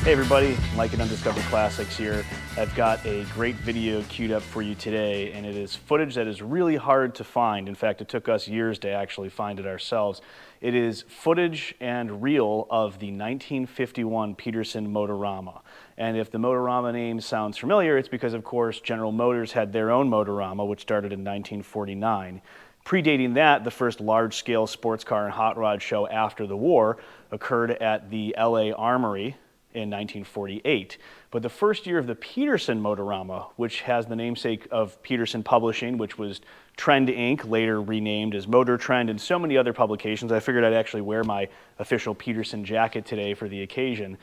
Hey everybody, Mike at Undiscovered Classics here. I've got a great video queued up for you today, and it is footage that is really hard to find. In fact, it took us years to actually find it ourselves. It is footage and reel of the 1951 Petersen Motorama. And if the Motorama name sounds familiar, it's because, of course, General Motors had their own Motorama, which started in 1949. Predating that, the first large-scale sports car and hot rod show after the war occurred at the LA Armory in 1948. But the first year of the Petersen Motorama, which has the namesake of Petersen Publishing, which was Trend Inc., later renamed as Motor Trend, and so many other publications. I figured I'd actually wear my official Petersen jacket today for the occasion.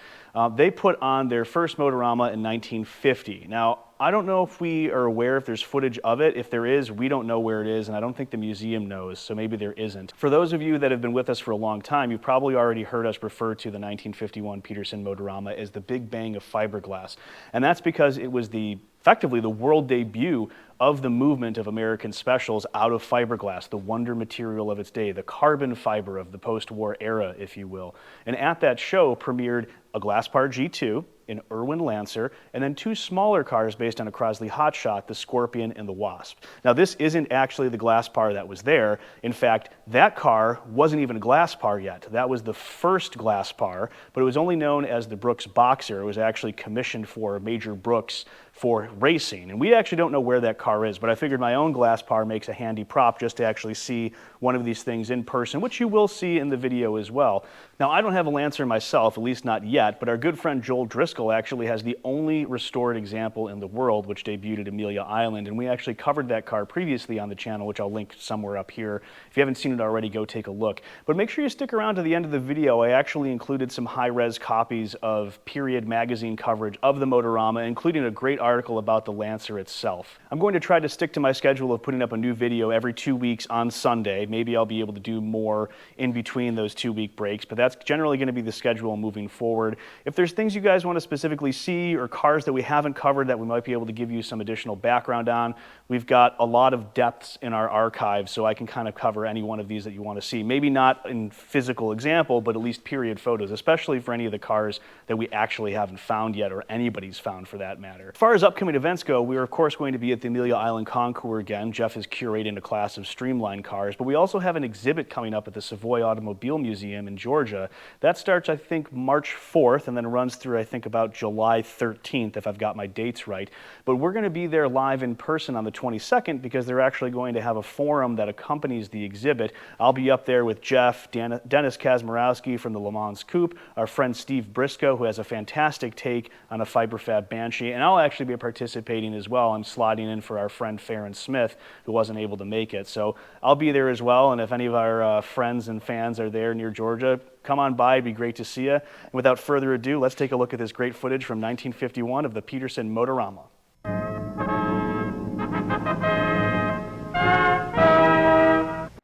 They put on their first Motorama in 1950. Now, I don't know if we are aware if there's footage of it. If there is, we don't know where it is, and I don't think the museum knows, so maybe there isn't. For those of you that have been with us for a long time, you've probably already heard us refer to the 1951 Petersen Motorama as the Big Bang of fiberglass. And that's because it was effectively the world debut of the movement of American specials out of fiberglass, the wonder material of its day, the carbon fiber of the post-war era, if you will. And at that show premiered a Glasspar G2, an Irwin Lancer, and then two smaller cars based on a Crosley Hotshot, the Scorpion and the Wasp. Now, this isn't actually the Glasspar that was there. In fact, that car wasn't even a Glasspar yet. That was the first Glasspar, but it was only known as the Brooks Boxer. It was actually commissioned for Major Brooks for racing. And we actually don't know where that car is, but I figured my own Glasspar makes a handy prop just to actually see one of these things in person, which you will see in the video as well. Now, I don't have a Lancer myself, at least not yet, but our good friend Joel Driscoll actually has the only restored example in the world, which debuted at Amelia Island, and we actually covered that car previously on the channel, which I'll link somewhere up here. If you haven't seen it already, go take a look. But make sure you stick around to the end of the video. I actually included some high-res copies of period magazine coverage of the Motorama, including a great article about the Lancer itself. I'm going to try to stick to my schedule of putting up a new video every 2 weeks on Sunday. Maybe I'll be able to do more in between those 2-week breaks, but that's generally going to be the schedule moving forward. If there's things you guys want to specifically see or cars that we haven't covered that we might be able to give you some additional background on, we've got a lot of depths in our archives, so I can kind of cover any one of these that you want to see. Maybe not in physical example, but at least period photos, especially for any of the cars that we actually haven't found yet, or anybody's found for that matter. As far as upcoming events go, we are of course going to be at the Amelia Island Concours again. Jeff is curating a class of streamlined cars, but we also have an exhibit coming up at the Savoy Automobile Museum in Georgia. That starts, I think, March 4th and then runs through, I think, about July 13th, if I've got my dates right. But we're going to be there live in person on the 22nd because they're actually going to have a forum that accompanies the exhibit. I'll be up there with Jeff, Dennis Kazmarowski from the Le Mans Coupe, our friend Steve Briscoe, who has a fantastic take on a Fiberfab Banshee, and I'll actually be participating as well. I'm sliding in for our friend Farron Smith, who wasn't able to make it. So I'll be there as well, and if any of our friends and fans are there near Georgia, come on by. It'd be great to see you. And without further ado, let's take a look at this great footage from 1951 of the Petersen Motorama.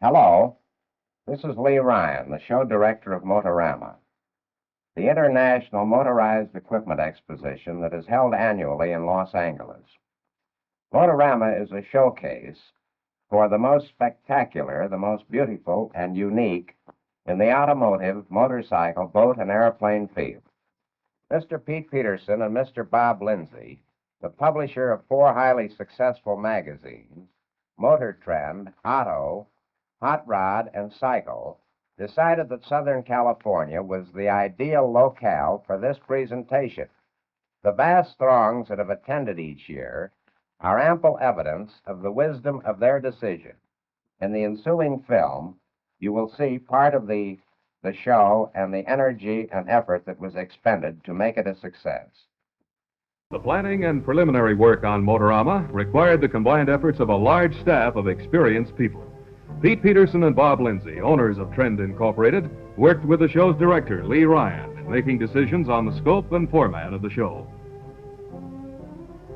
Hello, this is Lee Ryan, the show director of Motorama, the International Motorized Equipment Exposition that is held annually in Los Angeles. Motorama is a showcase for the most spectacular, the most beautiful, and unique in the automotive, motorcycle, boat, and airplane field. Mr. Pete Petersen and Mr. Bob Lindsay, the publisher of 4 highly successful magazines, Motor Trend, Auto, Hot Rod, and Cycle, decided that Southern California was the ideal locale for this presentation. The vast throngs that have attended each year are ample evidence of the wisdom of their decision. In the ensuing film, you will see part of the show and the energy and effort that was expended to make it a success. The planning and preliminary work on Motorama required the combined efforts of a large staff of experienced people. Pete Petersen and Bob Lindsay, owners of Trend Incorporated, worked with the show's director, Lee Ryan, in making decisions on the scope and format of the show.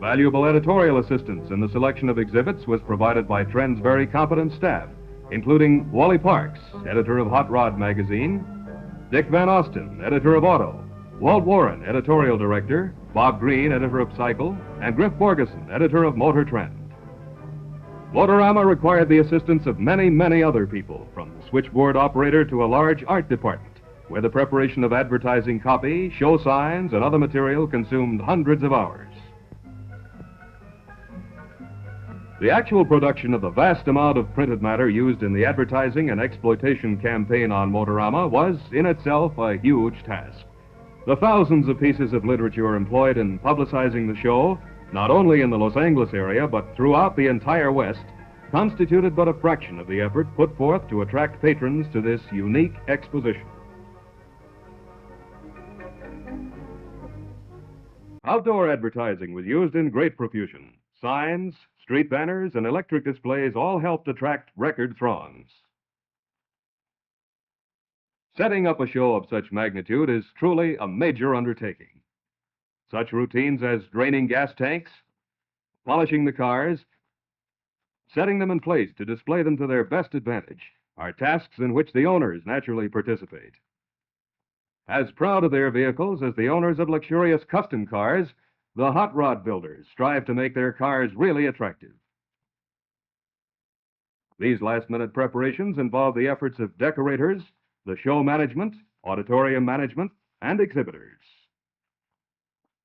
Valuable editorial assistance in the selection of exhibits was provided by Trend's very competent staff, including Wally Parks, editor of Hot Rod magazine, Dick Van Osten, editor of Auto, Walt Woron, editorial director, Bob Greene, editor of Cycle, and Griff Borgeson, editor of Motor Trend. Motorama required the assistance of many, many other people, from the switchboard operator to a large art department. where the preparation of advertising copy, show signs, and other material consumed hundreds of hours. The actual production of the vast amount of printed matter used in the advertising and exploitation campaign on Motorama was, in itself, a huge task. The thousands of pieces of literature employed in publicizing the show, not only in the Los Angeles area, but throughout the entire West, constituted but a fraction of the effort put forth to attract patrons to this unique exposition. Outdoor advertising was used in great profusion. Signs, street banners, and electric displays all helped attract record throngs. Setting up a show of such magnitude is truly a major undertaking. Such routines as draining gas tanks, polishing the cars, setting them in place to display them to their best advantage are tasks in which the owners naturally participate. As proud of their vehicles as the owners of luxurious custom cars, the hot rod builders strive to make their cars really attractive. These last-minute preparations involve the efforts of decorators, the show management, auditorium management, and exhibitors.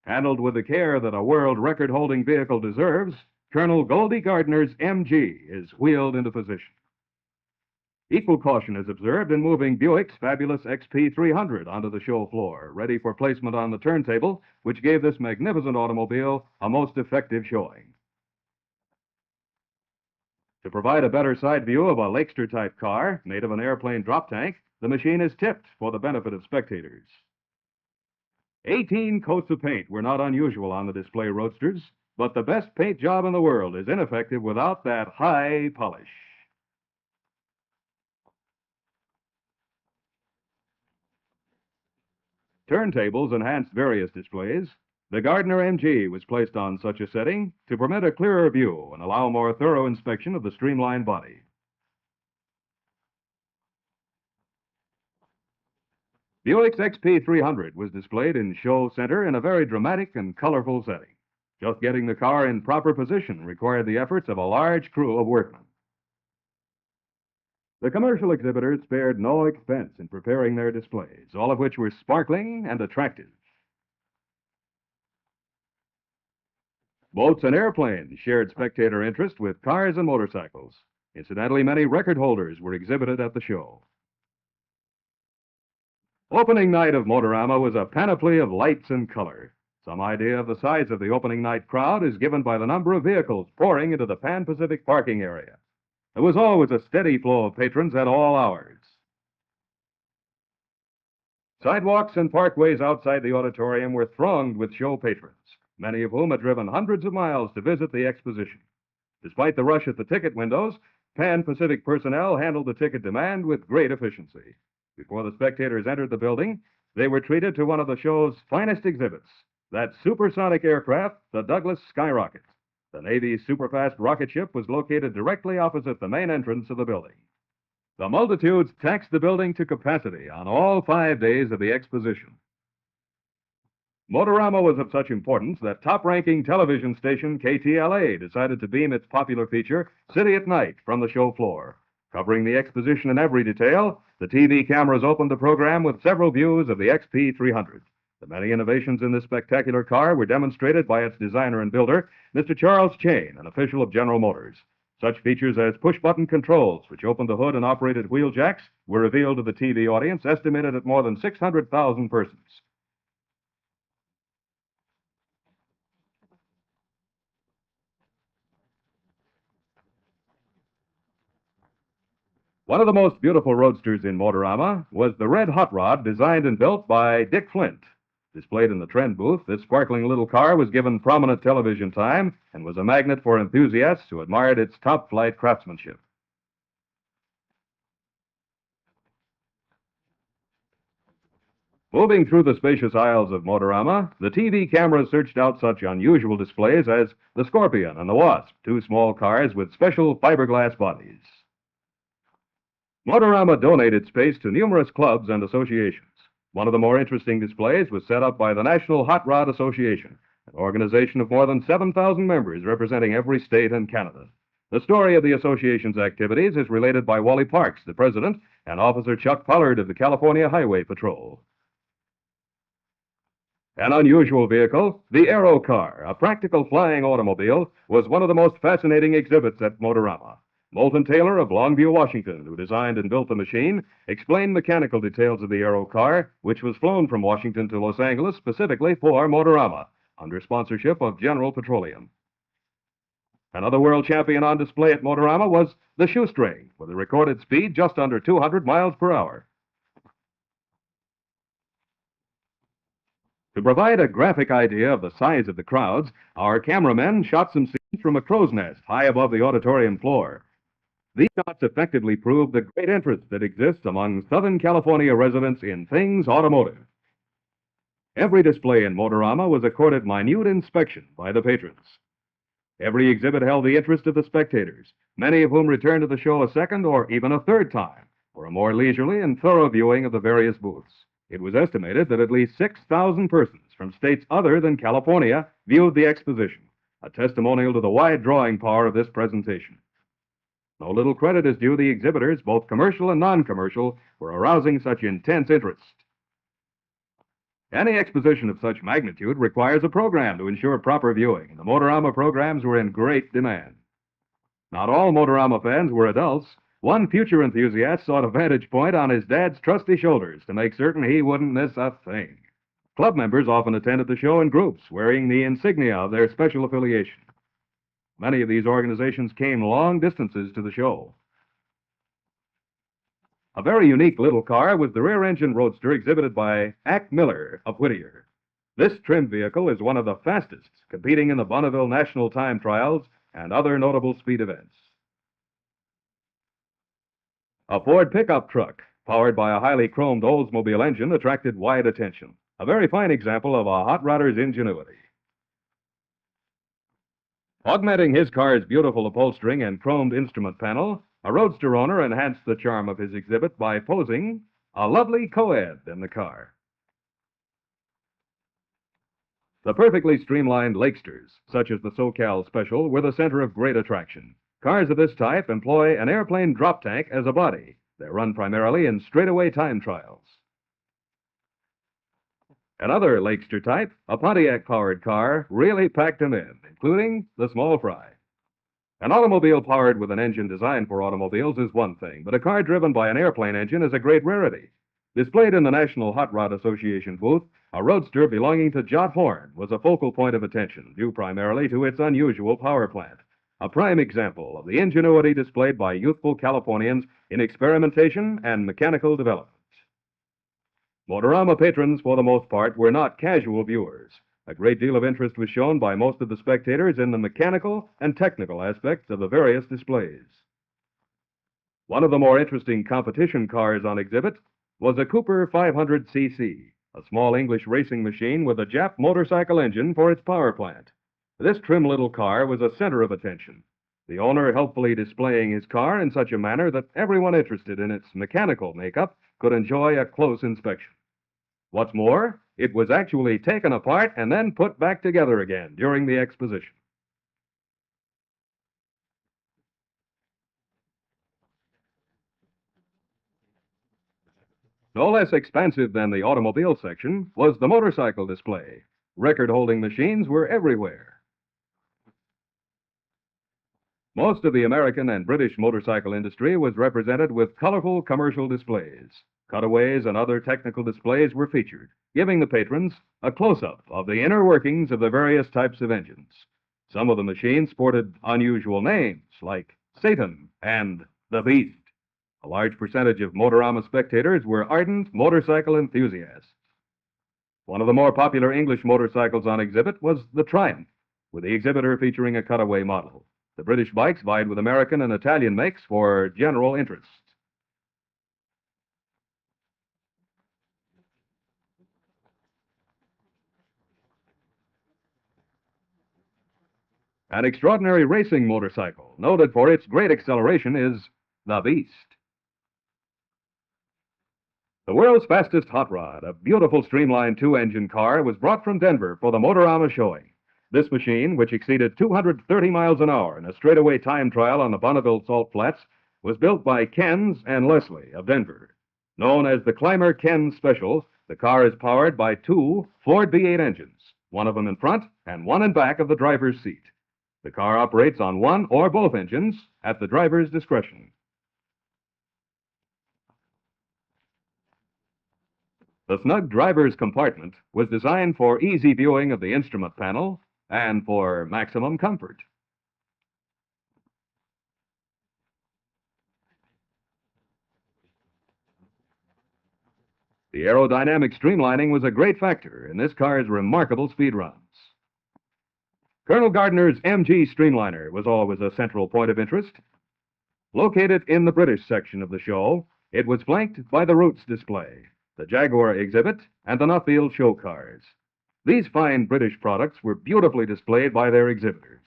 Handled with the care that a world record-holding vehicle deserves, Colonel Goldie Gardner's MG is wheeled into position. Equal caution is observed in moving Buick's fabulous XP300 onto the show floor, ready for placement on the turntable, which gave this magnificent automobile a most effective showing. To provide a better side view of a Lakester-type car, made of an airplane drop tank, the machine is tipped for the benefit of spectators. 18 coats of paint were not unusual on the display roadsters, but the best paint job in the world is ineffective without that high polish. Turntables enhanced various displays. The Gardner MG was placed on such a setting to permit a clearer view and allow more thorough inspection of the streamlined body. Buick's XP300 was displayed in Show Center in a very dramatic and colorful setting. Just getting the car in proper position required the efforts of a large crew of workmen. The commercial exhibitors spared no expense in preparing their displays, all of which were sparkling and attractive. Boats and airplanes shared spectator interest with cars and motorcycles. Incidentally, many record holders were exhibited at the show. Opening night of Motorama was a panoply of lights and color. Some idea of the size of the opening night crowd is given by the number of vehicles pouring into the Pan Pacific parking area. There was always a steady flow of patrons at all hours. Sidewalks and parkways outside the auditorium were thronged with show patrons, many of whom had driven hundreds of miles to visit the exposition. Despite the rush at the ticket windows, Pan Pacific personnel handled the ticket demand with great efficiency. Before the spectators entered the building, they were treated to one of the show's finest exhibits, that supersonic aircraft, the Douglas Skyrocket. The Navy's superfast rocket ship was located directly opposite the main entrance of the building. The multitudes taxed the building to capacity on all 5 days of the exposition. Motorama was of such importance that top-ranking television station KTLA decided to beam its popular feature, City at Night, from the show floor. Covering the exposition in every detail, the TV cameras opened the program with several views of the XP300. The many innovations in this spectacular car were demonstrated by its designer and builder, Mr. Charles Chain, an official of General Motors. Such features as push-button controls, which opened the hood and operated wheel jacks, were revealed to the TV audience, estimated at more than 600,000 persons. One of the most beautiful roadsters in Motorama was the red hot rod designed and built by Dick Flint. Displayed in the trend booth, this sparkling little car was given prominent television time and was a magnet for enthusiasts who admired its top-flight craftsmanship. Moving through the spacious aisles of Motorama, the TV cameras searched out such unusual displays as the Scorpion and the Wasp, two small cars with special fiberglass bodies. Motorama donated space to numerous clubs and associations. One of the more interesting displays was set up by the National Hot Rod Exposition, an organization of more than 7,000 members representing every state in Canada. The story of the association's activities is related by Wally Parks, the president, and Officer Chuck Pollard of the California Highway Patrol. An unusual vehicle, the Aero Car, a practical flying automobile, was one of the most fascinating exhibits at Motorama. Moulton Taylor of Longview, Washington, who designed and built the machine, explained mechanical details of the Aero Car, which was flown from Washington to Los Angeles specifically for Motorama, under sponsorship of General Petroleum. Another world champion on display at Motorama was the Shoestring, with a recorded speed just under 200 miles per hour. To provide a graphic idea of the size of the crowds, our cameramen shot some scenes from a crow's nest high above the auditorium floor. These shots effectively prove the great interest that exists among Southern California residents in things automotive. Every display in Motorama was accorded minute inspection by the patrons. Every exhibit held the interest of the spectators, many of whom returned to the show a second or even a third time for a more leisurely and thorough viewing of the various booths. It was estimated that at least 6,000 persons from states other than California viewed the exposition, a testimonial to the wide drawing power of this presentation. No little credit is due the exhibitors, both commercial and non-commercial, for arousing such intense interest. Any exposition of such magnitude requires a program to ensure proper viewing, and the Motorama programs were in great demand. Not all Motorama fans were adults. One future enthusiast sought a vantage point on his dad's trusty shoulders to make certain he wouldn't miss a thing. Club members often attended the show in groups, wearing the insignia of their special affiliation. Many of these organizations came long distances to the show. A very unique little car was the rear-engine roadster exhibited by Ack Miller of Whittier. This trim vehicle is one of the fastest, competing in the Bonneville National Time Trials and other notable speed events. A Ford pickup truck, powered by a highly chromed Oldsmobile engine, attracted wide attention. A very fine example of a hot rodder's ingenuity. Augmenting his car's beautiful upholstering and chromed instrument panel, a roadster owner enhanced the charm of his exhibit by posing a lovely co-ed in the car. The perfectly streamlined Lakesters, such as the SoCal Special, were the center of great attraction. Cars of this type employ an airplane drop tank as a body. They're run primarily in straightaway time trials. Another Lakester type, a Pontiac-powered car, really packed them in, including the small fry. An automobile powered with an engine designed for automobiles is one thing, but a car driven by an airplane engine is a great rarity. Displayed in the National Hot Rod Association booth, a roadster belonging to Jot Horn was a focal point of attention, due primarily to its unusual power plant. A prime example of the ingenuity displayed by youthful Californians in experimentation and mechanical development. Motorama patrons, for the most part, were not casual viewers. A great deal of interest was shown by most of the spectators in the mechanical and technical aspects of the various displays. One of the more interesting competition cars on exhibit was a Cooper 500cc, a small English racing machine with a Jap motorcycle engine for its power plant. This trim little car was a center of attention, the owner helpfully displaying his car in such a manner that everyone interested in its mechanical makeup could enjoy a close inspection. What's more, it was actually taken apart and then put back together again during the exposition. No less expansive than the automobile section was the motorcycle display. Record-holding machines were everywhere. Most of the American and British motorcycle industry was represented with colorful commercial displays. Cutaways and other technical displays were featured, giving the patrons a close-up of the inner workings of the various types of engines. Some of the machines sported unusual names like Satan and the Beast. A large percentage of Motorama spectators were ardent motorcycle enthusiasts. One of the more popular English motorcycles on exhibit was the Triumph, with the exhibitor featuring a cutaway model. The British bikes vied with American and Italian makes for general interest. An extraordinary racing motorcycle, noted for its great acceleration, is the Beast. The world's fastest hot rod, a beautiful streamlined two-engine car, was brought from Denver for the Motorama showing. This machine, which exceeded 230 miles an hour in a straightaway time trial on the Bonneville Salt Flats, was built by Ken's and Leslie of Denver. Known as the Climber Ken Special, the car is powered by two Ford V8 engines, one of them in front and one in back of the driver's seat. The car operates on one or both engines at the driver's discretion. The snug driver's compartment was designed for easy viewing of the instrument panel and for maximum comfort. The aerodynamic streamlining was a great factor in this car's remarkable speed runs. Colonel Gardner's MG Streamliner was always a central point of interest. Located in the British section of the show, it was flanked by the Roots display, the Jaguar exhibit, and the Nuffield show cars. These fine British products were beautifully displayed by their exhibitors.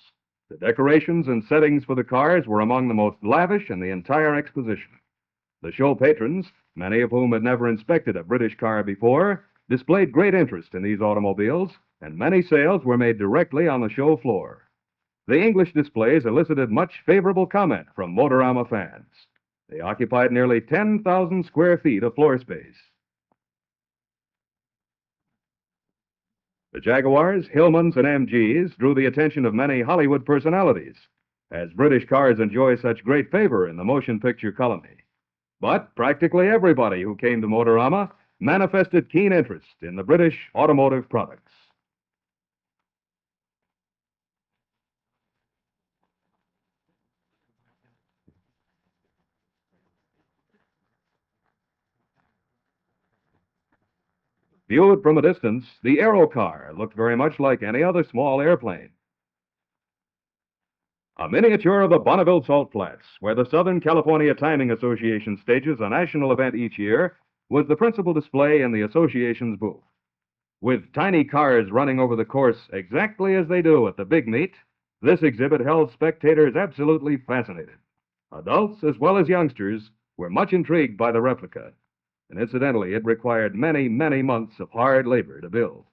The decorations and settings for the cars were among the most lavish in the entire exposition. The show patrons, many of whom had never inspected a British car before, displayed great interest in these automobiles, and many sales were made directly on the show floor. The English displays elicited much favorable comment from Motorama fans. They occupied nearly 10,000 square feet of floor space. The Jaguars, Hillmans, and MGs drew the attention of many Hollywood personalities, as British cars enjoy such great favor in the motion picture colony. But practically everybody who came to Motorama manifested keen interest in the British automotive products. Viewed from a distance, the Aero car looked very much like any other small airplane. A miniature of the Bonneville Salt Flats, where the Southern California Timing Association stages a national event each year, was the principal display in the association's booth. With tiny cars running over the course exactly as they do at the big meet, this exhibit held spectators absolutely fascinated. Adults as well as youngsters were much intrigued by the replica, and incidentally, it required many, many months of hard labor to build.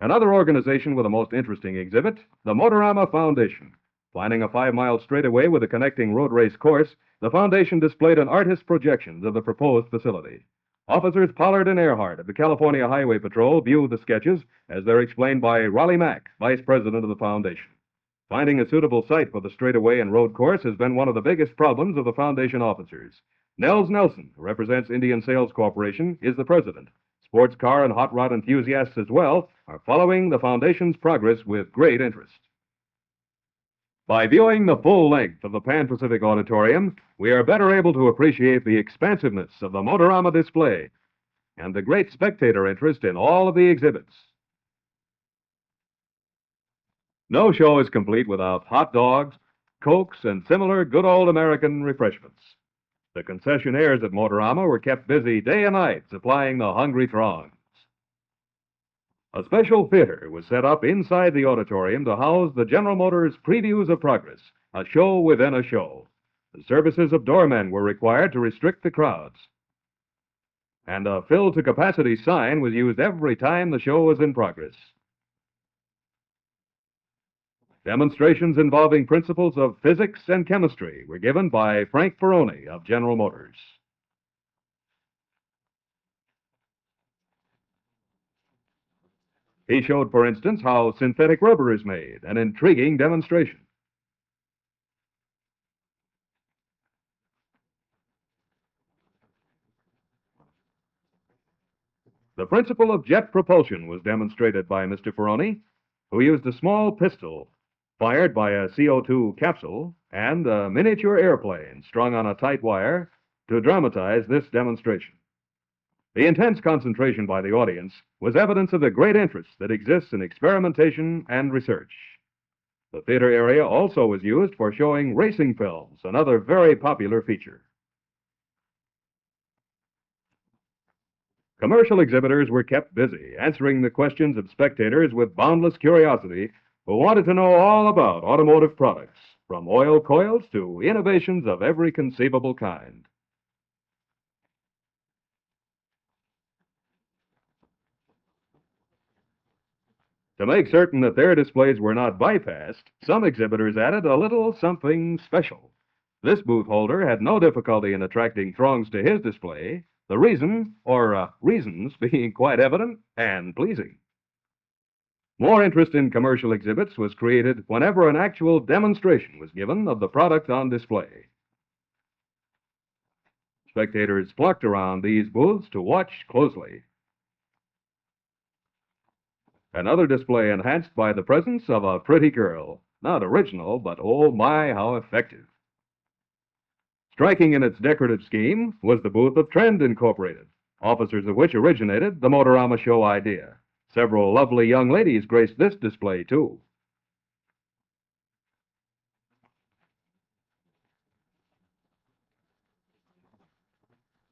Another organization with a most interesting exhibit, the Motorama Foundation. Planning a 5-mile straightaway with a connecting road race course, the Foundation displayed an artist's projections of the proposed facility. Officers Pollard and Earhart of the California Highway Patrol viewed the sketches as they're explained by Raleigh Mack, Vice President of the Foundation. Finding a suitable site for the straightaway and road course has been one of the biggest problems of the Foundation officers. Nels Nelson, who represents Indian Sales Corporation, is the president. Sports car and hot rod enthusiasts as well are following the Foundation's progress with great interest. By viewing the full length of the Pan-Pacific Auditorium, we are better able to appreciate the expansiveness of the Motorama display and the great spectator interest in all of the exhibits. No show is complete without hot dogs, Cokes, and similar good old American refreshments. The concessionaires at Motorama were kept busy day and night supplying the hungry throngs. A special theater was set up inside the auditorium to house the General Motors Previews of Progress, a show within a show. The services of doormen were required to restrict the crowds. And a fill-to-capacity sign was used every time the show was in progress. Demonstrations involving principles of physics and chemistry were given by Frank Ferroni of General Motors. He showed, for instance, how synthetic rubber is made, an intriguing demonstration. The principle of jet propulsion was demonstrated by Mr. Ferroni, who used a small pistol fired by a CO2 capsule and a miniature airplane strung on a tight wire to dramatize this demonstration. The intense concentration by the audience was evidence of the great interest that exists in experimentation and research. The theater area also was used for showing racing films, another very popular feature. Commercial exhibitors were kept busy answering the questions of spectators with boundless curiosity who wanted to know all about automotive products, from oil coils to innovations of every conceivable kind. To make certain that their displays were not bypassed, some exhibitors added a little something special. This booth holder had no difficulty in attracting throngs to his display, the reason, or reasons, being quite evident and pleasing. More interest in commercial exhibits was created whenever an actual demonstration was given of the product on display. Spectators flocked around these booths to watch closely. Another display enhanced by the presence of a pretty girl. Not original, but oh my, how effective. Striking in its decorative scheme was the booth of Trend Incorporated, officers of which originated the Motorama show idea. Several lovely young ladies graced this display, too.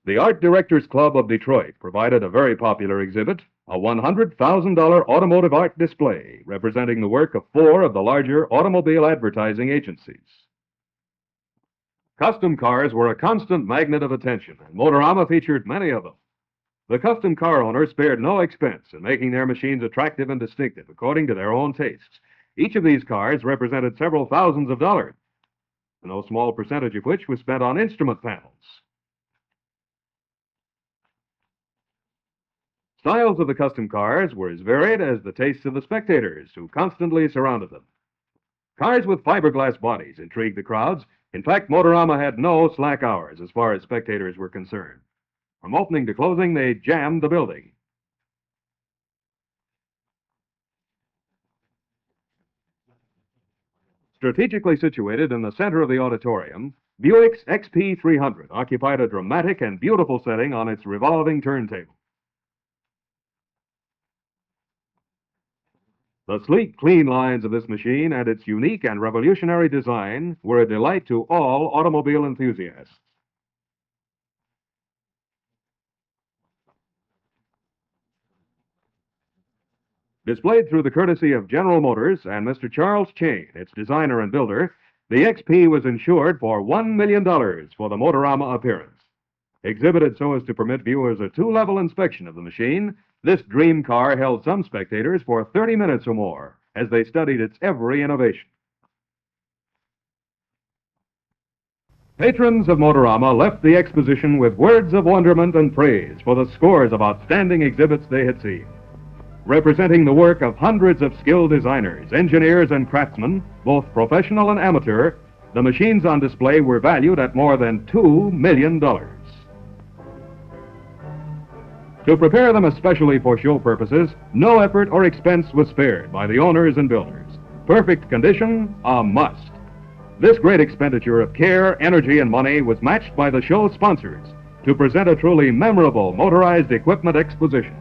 The Art Directors Club of Detroit provided a very popular exhibit, a $100,000 automotive art display representing the work of 4 of the larger automobile advertising agencies. Custom cars were a constant magnet of attention, and Motorama featured many of them. The custom car owners spared no expense in making their machines attractive and distinctive according to their own tastes. Each of these cars represented several thousands of dollars, no small percentage of which was spent on instrument panels. Styles of the custom cars were as varied as the tastes of the spectators who constantly surrounded them. Cars with fiberglass bodies intrigued the crowds. In fact, Motorama had no slack hours as far as spectators were concerned. From opening to closing, they jammed the building. Strategically situated in the center of the auditorium, Buick's XP300 occupied a dramatic and beautiful setting on its revolving turntable. The sleek, clean lines of this machine and its unique and revolutionary design were a delight to all automobile enthusiasts. Displayed through the courtesy of General Motors and Mr. Charles Chain, its designer and builder, the XP was insured for $1 million for the Motorama appearance. Exhibited so as to permit viewers a 2-level inspection of the machine, this dream car held some spectators for 30 minutes or more as they studied its every innovation. Patrons of Motorama left the exposition with words of wonderment and praise for the scores of outstanding exhibits they had seen. Representing the work of hundreds of skilled designers, engineers, and craftsmen, both professional and amateur, the machines on display were valued at more than $2 million. To prepare them especially for show purposes, no effort or expense was spared by the owners and builders. Perfect condition, a must. This great expenditure of care, energy, and money was matched by the show sponsors to present a truly memorable motorized equipment exposition.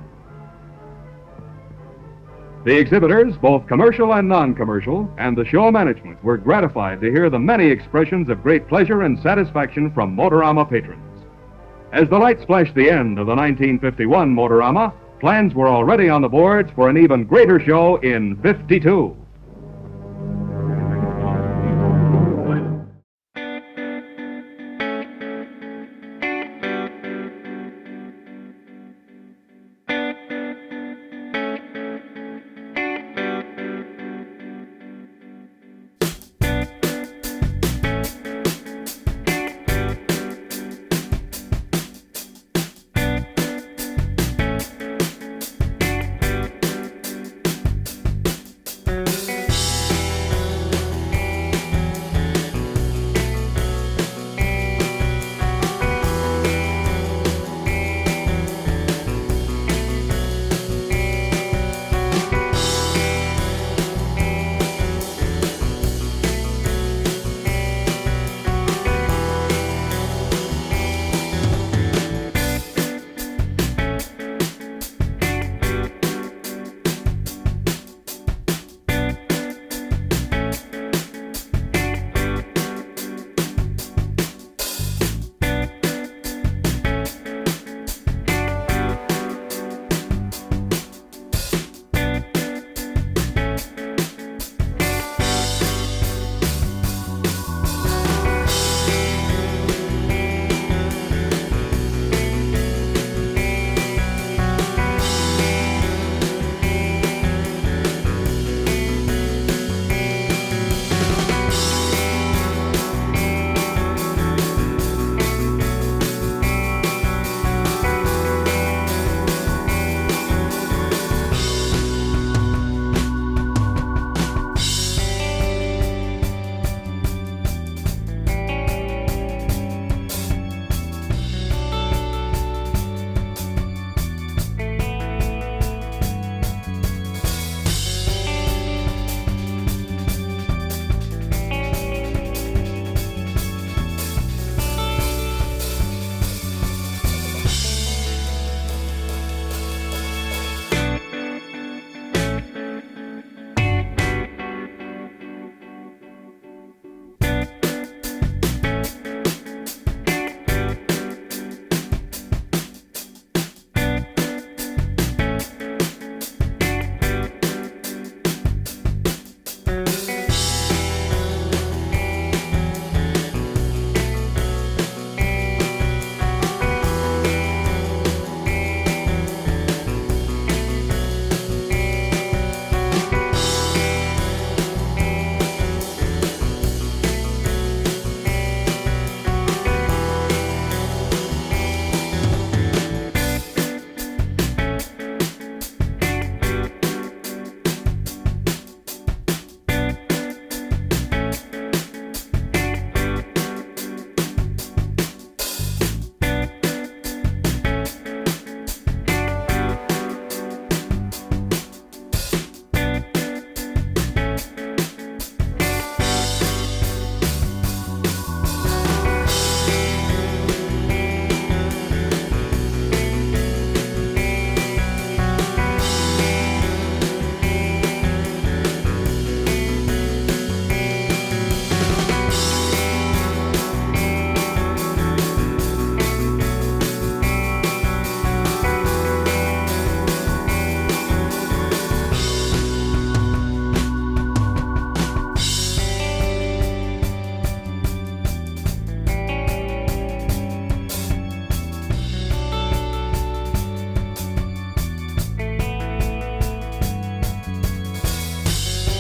The exhibitors, both commercial and non-commercial, and the show management were gratified to hear the many expressions of great pleasure and satisfaction from Motorama patrons. As the lights flashed the end of the 1951 Motorama, plans were already on the boards for an even greater show in '52.